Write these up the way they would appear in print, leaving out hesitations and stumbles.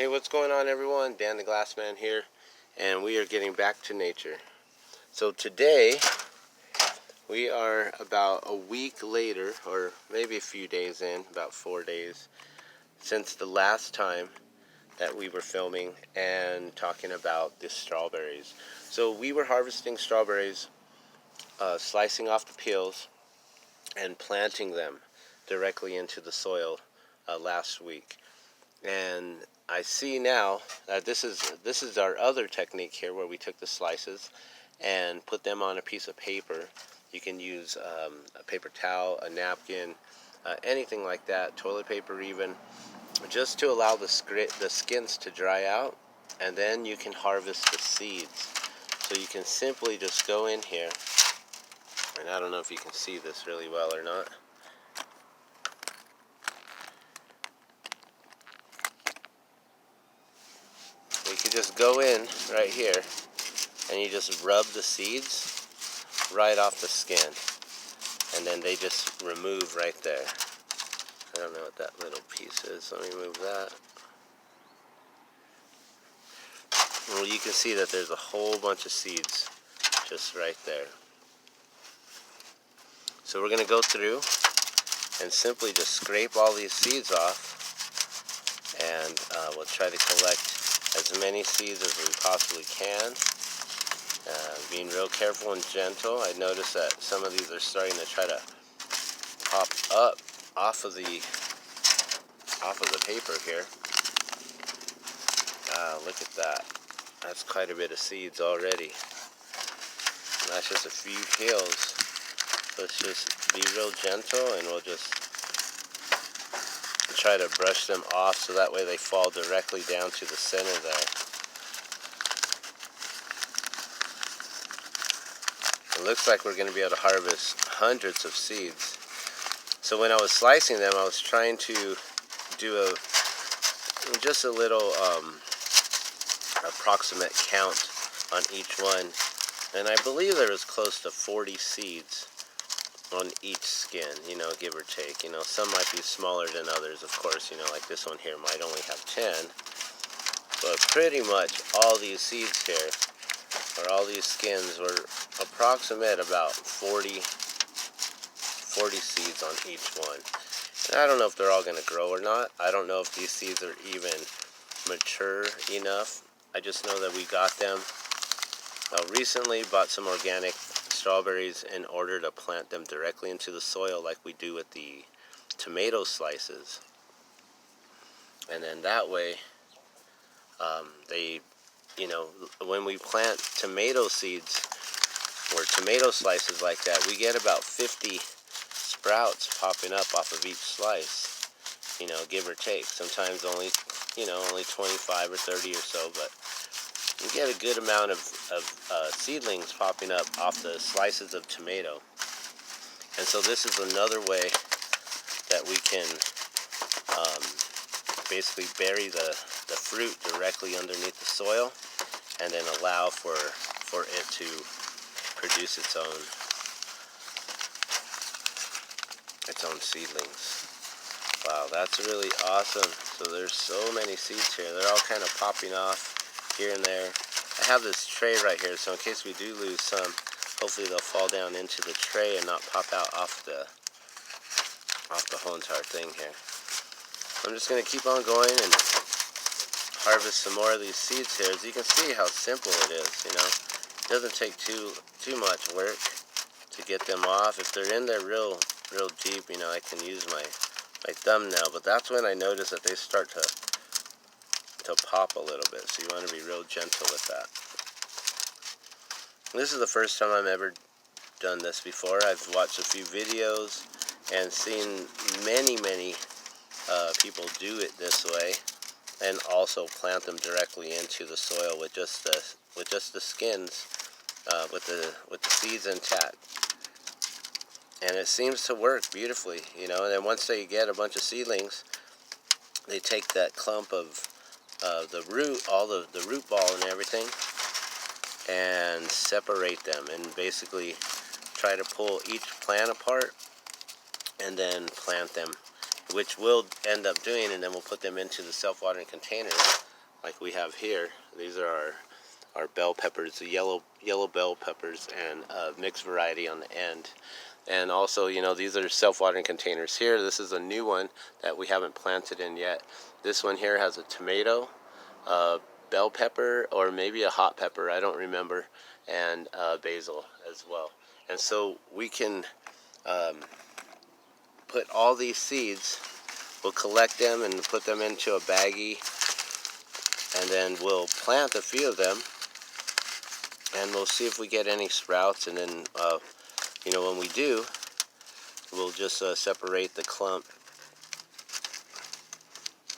Hey, what's going on, everyone? Dan the Glassman here, and we are getting back to nature. So today we are about a week later, or maybe a few days in, about 4 days since the last time that we were filming and talking about the strawberries. So we were harvesting strawberries, slicing off the peels and planting them directly into the soil last week. And I see now that this is our other technique here, where we took the slices and put them on a piece of paper. You can use a paper towel, a napkin, anything like that, toilet paper even, just to allow the skins to dry out, and then you can harvest the seeds. So you can simply just go in here, and I don't know if you can see this really well or not. You could just go in right here and you just rub the seeds right off the skin, and then they just remove right there. I don't know what that little piece is. Let me move that. Well, you can see that there's a whole bunch of seeds just right there. So we're going to go through and simply just scrape all these seeds off, and we'll try to collect as many seeds as we possibly can. Being real careful and gentle. I noticed that some of these are starting to try to pop up off of the paper here. Look at that. That's quite a bit of seeds already. And that's just a few peels. Let's just be real gentle, and we'll just try to brush them off so that way they fall directly down to the center there. It looks like we're going to be able to harvest hundreds of seeds. So when I was slicing them, I was trying to do just a little approximate count on each one, and I believe there was close to 40 seeds on each skin, give or take. Some might be smaller than others, of course, like this one here might only have 10, but pretty much all these seeds here, or all these skins, were approximate about 40 seeds on each one. And I don't know if they're all going to grow or not. I don't know if these seeds are even mature enough. I just know that we got them recently, bought some organic strawberries in order to plant them directly into the soil like we do with the tomato slices. And then that way, when we plant tomato seeds or tomato slices like that, we get about 50 sprouts popping up off of each slice, give or take. Sometimes only 25 or 30 or so, but you get a good amount of seedlings popping up off the slices of tomato. And so this is another way that we can basically bury the fruit directly underneath the soil, and then allow for it to produce its own seedlings. Wow, that's really awesome. So there's so many seeds here. They're all kind of popping off here and there. I have this tray right here, so in case we do lose some, hopefully they'll fall down into the tray and not pop out off the whole entire thing here. I'm just going to keep on going and harvest some more of these seeds here. As you can see how simple it is, It doesn't take too much work to get them off. If they're in there real deep, I can use my thumbnail, but that's when I notice that they start to pop a little bit, so you want to be real gentle with that. This is the first time I've ever done this before. I've watched a few videos and seen many people do it this way, and also plant them directly into the soil with just the skins, with the seeds intact. And it seems to work beautifully, and then once they get a bunch of seedlings, they take that clump of the root, all the root ball and everything, and separate them, and basically try to pull each plant apart and then plant them, which we'll end up doing, and then we'll put them into the self-watering containers like we have here. These are our bell peppers, the yellow bell peppers, and mixed variety on the end. And also, you know, these are self-watering containers here. This is a new one that we haven't planted in yet. This one here has a tomato, bell pepper, or maybe a hot pepper, I don't remember, and basil as well. And so we can put all these seeds, we'll collect them and put them into a baggie, and then we'll plant a few of them, and we'll see if we get any sprouts. And then you know, when we do, we'll just separate the clump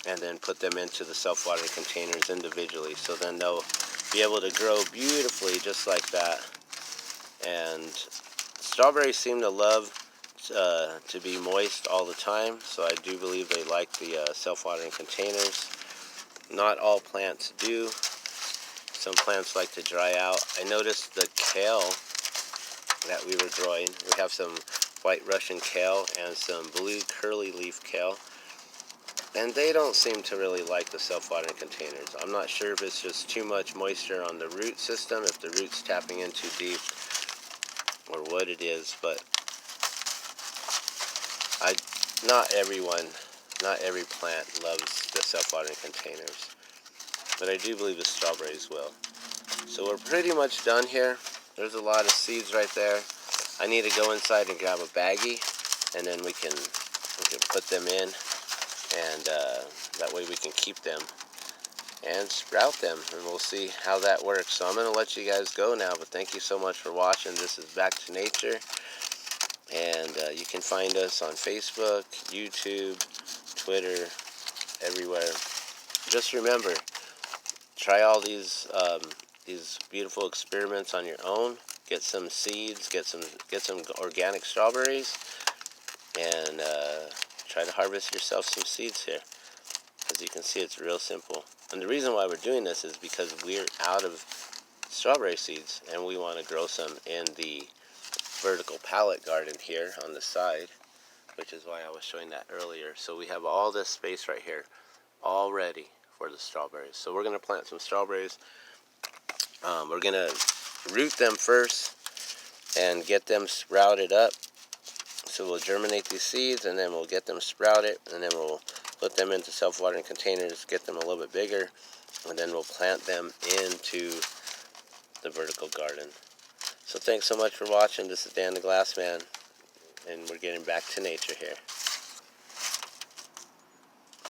and then put them into the self-watering containers individually, so then they'll be able to grow beautifully just like that. And strawberries seem to love to be moist all the time, so I do believe they like the self-watering containers. Not all plants do. Some plants like to dry out. I noticed the kale that we were growing. We have some white Russian kale and some blue curly leaf kale, and they don't seem to really like the self-watering containers. I'm not sure if it's just too much moisture on the root system, if the root's tapping in too deep, or what it is, but not every plant loves the self-watering containers, but I do believe the strawberries will. So we're pretty much done here. There's a lot of seeds right there. I need to go inside and grab a baggie, and then we can put them in, and that way we can keep them and sprout them, and we'll see how that works. So I'm going to let you guys go now, but thank you so much for watching. This is Back to Nature, and you can find us on Facebook, YouTube, Twitter, everywhere. Just remember, try all these beautiful experiments on your own. Get some seeds, get some organic strawberries, and try to harvest yourself some seeds here. As you can see, it's real simple. And the reason why we're doing this is because we're out of strawberry seeds, and we want to grow some in the vertical pallet garden here on the side, which is why I was showing that earlier. So we have all this space right here all ready for the strawberries. So we're going to plant some strawberries. We're going to root them first and get them sprouted up. So we'll germinate these seeds, and then we'll get them sprouted, and then we'll put them into self-watering containers, get them a little bit bigger, and then we'll plant them into the vertical garden. So thanks so much for watching. This is Dan the Glass Man, and we're getting back to nature here.